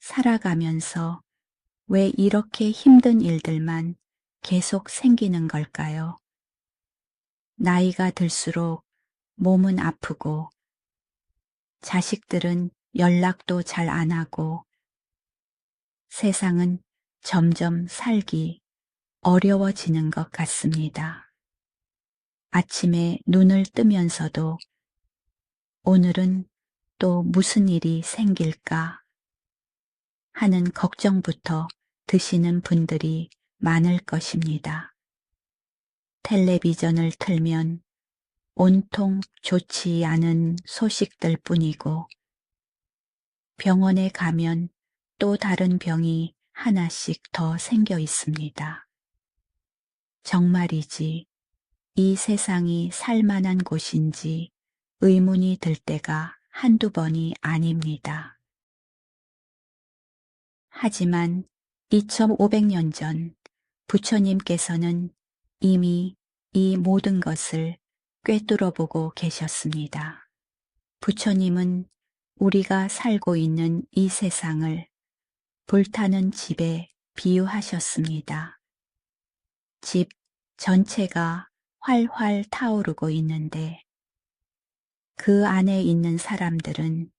살아가면서 왜 이렇게 힘든 일들만 계속 생기는 걸까요? 나이가 들수록 몸은 아프고 자식들은 연락도 잘 안 하고 세상은 점점 살기 어려워지는 것 같습니다. 아침에 눈을 뜨면서도 오늘은 또 무슨 일이 생길까 하는 걱정부터 드시는 분들이 많을 것입니다. 텔레비전을 틀면 온통 좋지 않은 소식들 뿐이고 병원에 가면 또 다른 병이 하나씩 더 생겨 있습니다. 정말이지 이 세상이 살만한 곳인지 의문이 들 때가 한두 번이 아닙니다. 하지만 2500년 전 부처님께서는 이미 이 모든 것을 꿰뚫어보고 계셨습니다. 부처님은 우리가 살고 있는 이 세상을 불타는 집에 비유하셨습니다. 집 전체가 활활 타오르고 있는데 그 안에 있는 사람들은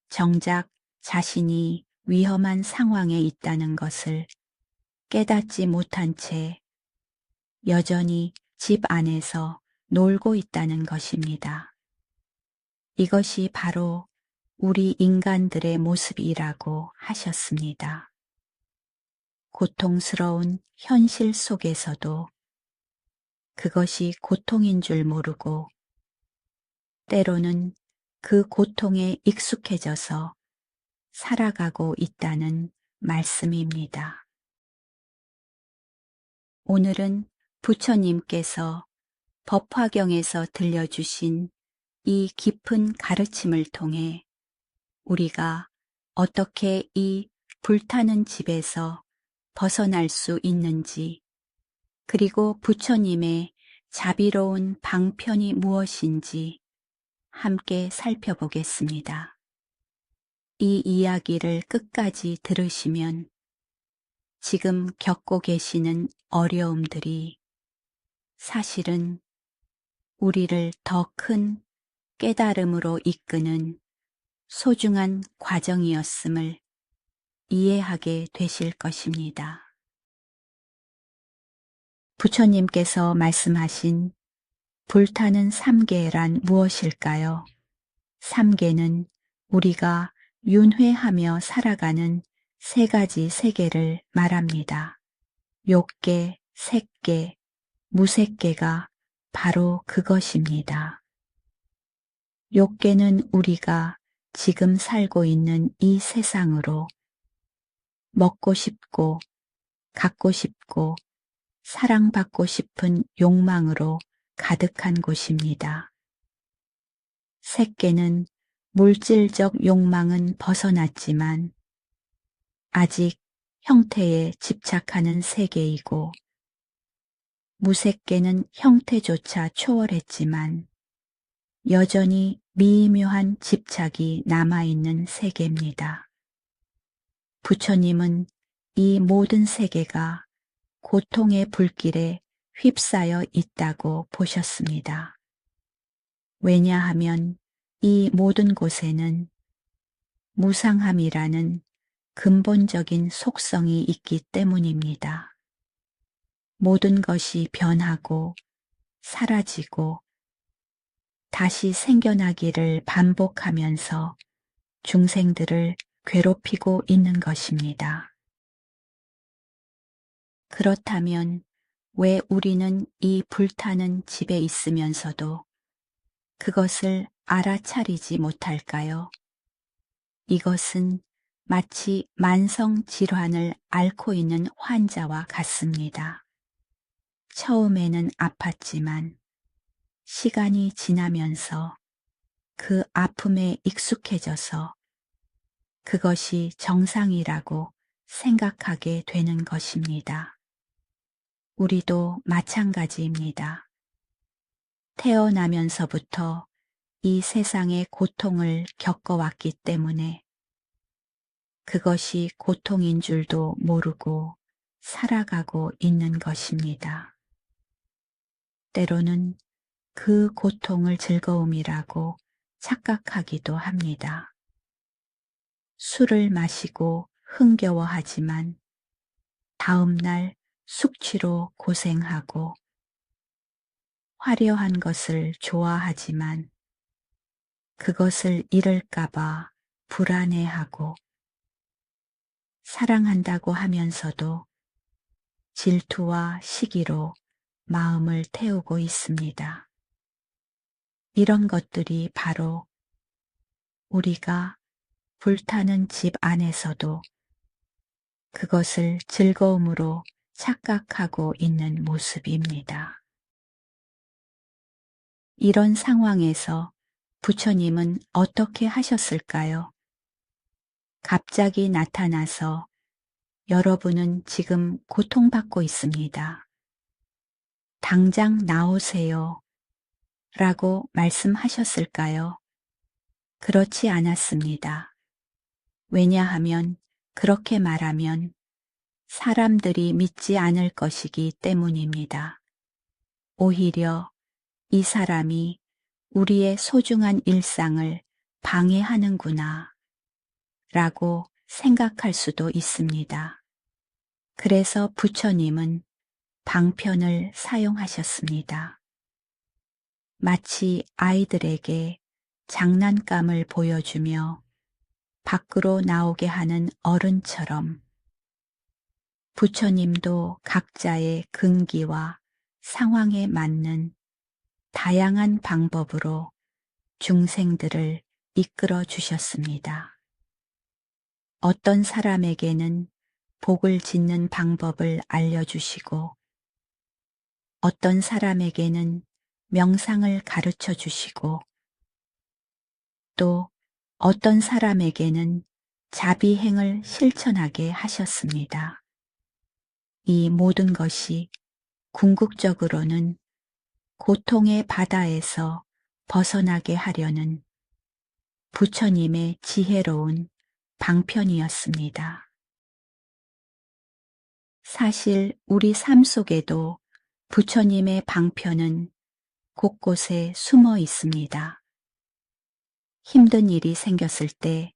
정작 자신이 위험한 상황에 있다는 것을 깨닫지 못한 채 여전히 집 안에서 놀고 있다는 것입니다. 이것이 바로 우리 인간들의 모습이라고 하셨습니다. 고통스러운 현실 속에서도 그것이 고통인 줄 모르고 때로는 그 고통에 익숙해져서 살아가고 있다는 말씀입니다. 오늘은 부처님께서 법화경에서 들려주신 이 깊은 가르침을 통해 우리가 어떻게 이 불타는 집에서 벗어날 수 있는지, 그리고 부처님의 자비로운 방편이 무엇인지 함께 살펴보겠습니다. 이 이야기를 끝까지 들으시면 지금 겪고 계시는 어려움들이 사실은 우리를 더 큰 깨달음으로 이끄는 소중한 과정이었음을 이해하게 되실 것입니다. 부처님께서 말씀하신 불타는 삼계란 무엇일까요? 삼계는 우리가 윤회하며 살아가는 세 가지 세계를 말합니다. 욕계, 색계, 무색계가 바로 그것입니다. 욕계는 우리가 지금 살고 있는 이 세상으로 먹고 싶고, 갖고 싶고, 사랑받고 싶은 욕망으로 가득한 곳입니다. 색계는 물질적 욕망은 벗어났지만 아직 형태에 집착하는 세계이고, 무색계는 형태조차 초월했지만 여전히 미묘한 집착이 남아있는 세계입니다. 부처님은 이 모든 세계가 고통의 불길에 휩싸여 있다고 보셨습니다. 왜냐하면 이 모든 곳에는 무상함이라는 근본적인 속성이 있기 때문입니다. 모든 것이 변하고 사라지고 다시 생겨나기를 반복하면서 중생들을 괴롭히고 있는 것입니다. 그렇다면 왜 우리는 이 불타는 집에 있으면서도 그것을 알아차리지 못할까요? 이것은 마치 만성 질환을 앓고 있는 환자와 같습니다. 처음에는 아팠지만 시간이 지나면서 그 아픔에 익숙해져서 그것이 정상이라고 생각하게 되는 것입니다. 우리도 마찬가지입니다. 태어나면서부터 이 세상의 고통을 겪어왔기 때문에 그것이 고통인 줄도 모르고 살아가고 있는 것입니다. 때로는 그 고통을 즐거움이라고 착각하기도 합니다. 술을 마시고 흥겨워하지만 다음 날 숙취로 고생하고, 화려한 것을 좋아하지만 그것을 잃을까봐 불안해하고, 사랑한다고 하면서도 질투와 시기로 마음을 태우고 있습니다. 이런 것들이 바로 우리가 불타는 집 안에서도 그것을 즐거움으로 착각하고 있는 모습입니다. 이런 상황에서 부처님은 어떻게 하셨을까요? 갑자기 나타나서 여러분은 지금 고통받고 있습니다. 당장 나오세요. 라고 말씀하셨을까요? 그렇지 않았습니다. 왜냐하면 그렇게 말하면 사람들이 믿지 않을 것이기 때문입니다. 오히려 이 사람이 우리의 소중한 일상을 방해하는구나 라고 생각할 수도 있습니다. 그래서 부처님은 방편을 사용하셨습니다. 마치 아이들에게 장난감을 보여주며 밖으로 나오게 하는 어른처럼 부처님도 각자의 근기와 상황에 맞는 다양한 방법으로 중생들을 이끌어 주셨습니다. 어떤 사람에게는 복을 짓는 방법을 알려주시고, 어떤 사람에게는 명상을 가르쳐 주시고, 또 어떤 사람에게는 자비행을 실천하게 하셨습니다. 이 모든 것이 궁극적으로는 고통의 바다에서 벗어나게 하려는 부처님의 지혜로운 방편이었습니다. 사실 우리 삶 속에도 부처님의 방편은 곳곳에 숨어 있습니다. 힘든 일이 생겼을 때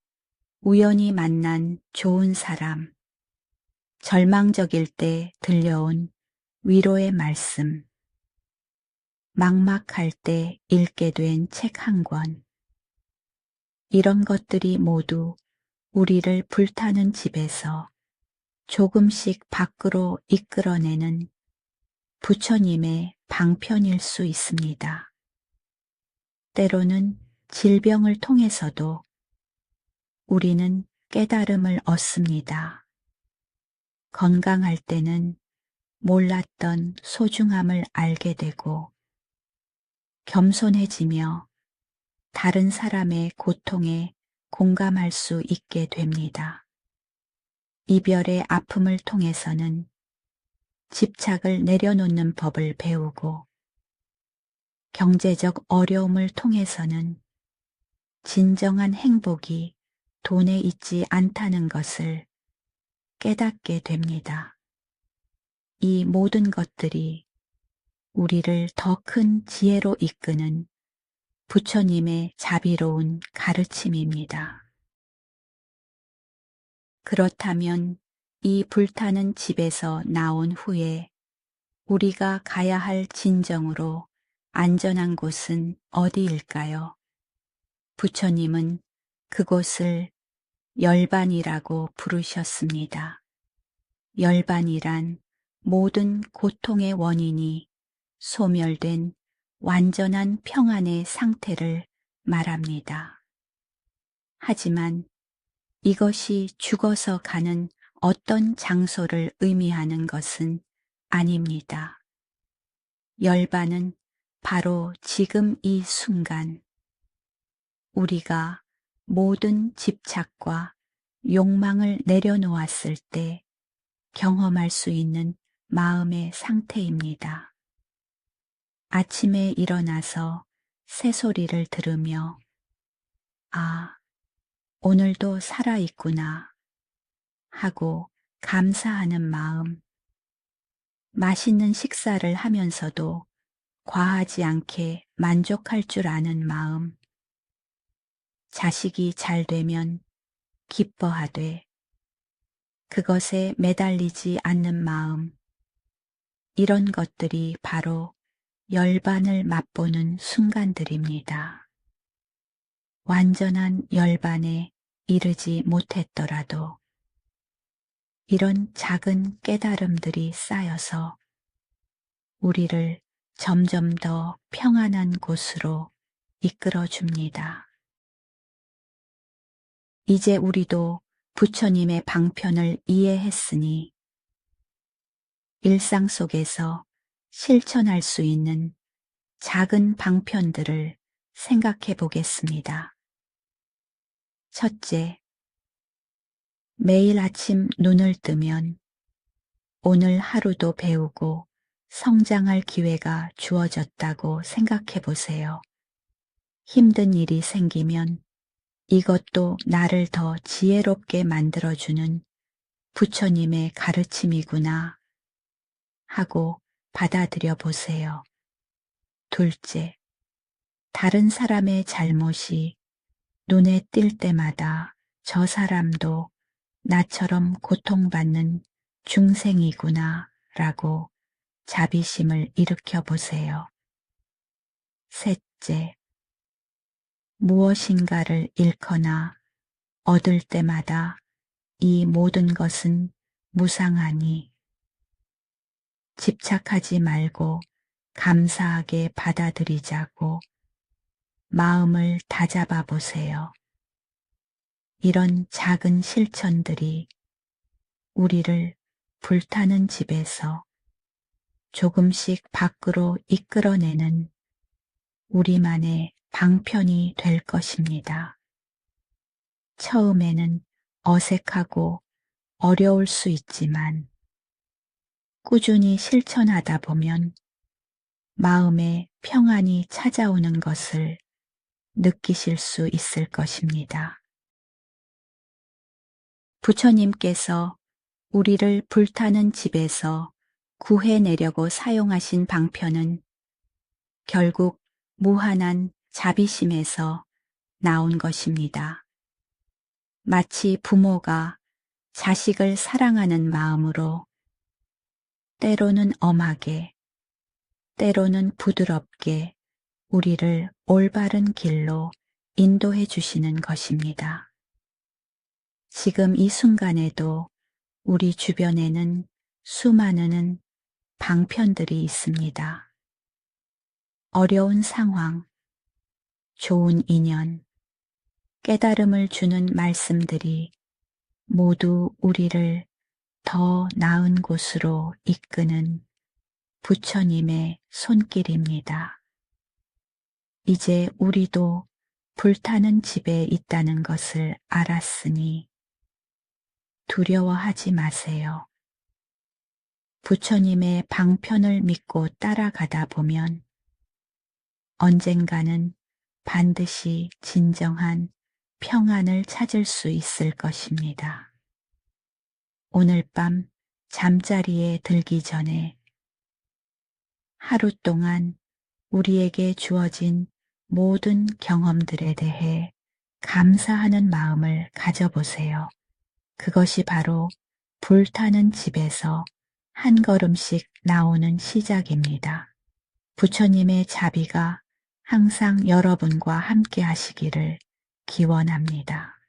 우연히 만난 좋은 사람, 절망적일 때 들려온 위로의 말씀, 막막할 때 읽게 된 책 한 권, 이런 것들이 모두 우리를 불타는 집에서 조금씩 밖으로 이끌어내는 부처님의 방편일 수 있습니다. 때로는 질병을 통해서도 우리는 깨달음을 얻습니다. 건강할 때는 몰랐던 소중함을 알게 되고, 겸손해지며 다른 사람의 고통에 공감할 수 있게 됩니다. 이별의 아픔을 통해서는 집착을 내려놓는 법을 배우고, 경제적 어려움을 통해서는 진정한 행복이 돈에 있지 않다는 것을 깨닫게 됩니다. 이 모든 것들이 우리를 더 큰 지혜로 이끄는 부처님의 자비로운 가르침입니다. 그렇다면 이 불타는 집에서 나온 후에 우리가 가야 할 진정으로 안전한 곳은 어디일까요? 부처님은 그곳을 열반이라고 부르셨습니다. 열반이란 모든 고통의 원인이 소멸된 완전한 평안의 상태를 말합니다. 하지만 이것이 죽어서 가는 어떤 장소를 의미하는 것은 아닙니다. 열반은 바로 지금 이 순간 우리가 모든 집착과 욕망을 내려놓았을 때 경험할 수 있는 마음의 상태입니다. 아침에 일어나서 새소리를 들으며 아, 오늘도 살아있구나 하고 감사하는 마음, 맛있는 식사를 하면서도 과하지 않게 만족할 줄 아는 마음, 자식이 잘 되면 기뻐하되 그것에 매달리지 않는 마음, 이런 것들이 바로 열반을 맛보는 순간들입니다. 완전한 열반에 이르지 못했더라도 이런 작은 깨달음들이 쌓여서 우리를 점점 더 평안한 곳으로 이끌어 줍니다. 이제 우리도 부처님의 방편을 이해했으니 일상 속에서 실천할 수 있는 작은 방편들을 생각해 보겠습니다. 첫째, 매일 아침 눈을 뜨면 오늘 하루도 배우고 성장할 기회가 주어졌다고 생각해 보세요. 힘든 일이 생기면 이것도 나를 더 지혜롭게 만들어주는 부처님의 가르침이구나 하고 받아들여 보세요. 둘째, 다른 사람의 잘못이 눈에 띌 때마다 저 사람도 나처럼 고통받는 중생이구나 라고 자비심을 일으켜 보세요. 셋째, 무엇인가를 잃거나 얻을 때마다 이 모든 것은 무상하니 집착하지 말고 감사하게 받아들이자고 마음을 다잡아 보세요. 이런 작은 실천들이 우리를 불타는 집에서 조금씩 밖으로 이끌어내는 우리만의 방편이 될 것입니다. 처음에는 어색하고 어려울 수 있지만 꾸준히 실천하다 보면 마음에 평안이 찾아오는 것을 느끼실 수 있을 것입니다. 부처님께서 우리를 불타는 집에서 구해내려고 사용하신 방편은 결국 무한한 자비심에서 나온 것입니다. 마치 부모가 자식을 사랑하는 마음으로 때로는 엄하게, 때로는 부드럽게 우리를 올바른 길로 인도해 주시는 것입니다. 지금 이 순간에도 우리 주변에는 수많은 방편들이 있습니다. 어려운 상황, 좋은 인연, 깨달음을 주는 말씀들이 모두 우리를 더 나은 곳으로 이끄는 부처님의 손길입니다. 이제 우리도 불타는 집에 있다는 것을 알았으니 두려워하지 마세요. 부처님의 방편을 믿고 따라가다 보면 언젠가는 반드시 진정한 평안을 찾을 수 있을 것입니다. 오늘 밤 잠자리에 들기 전에 하루 동안 우리에게 주어진 모든 경험들에 대해 감사하는 마음을 가져보세요. 그것이 바로 불타는 집에서 한 걸음씩 나오는 시작입니다. 부처님의 자비가 항상 여러분과 함께 하시기를 기원합니다.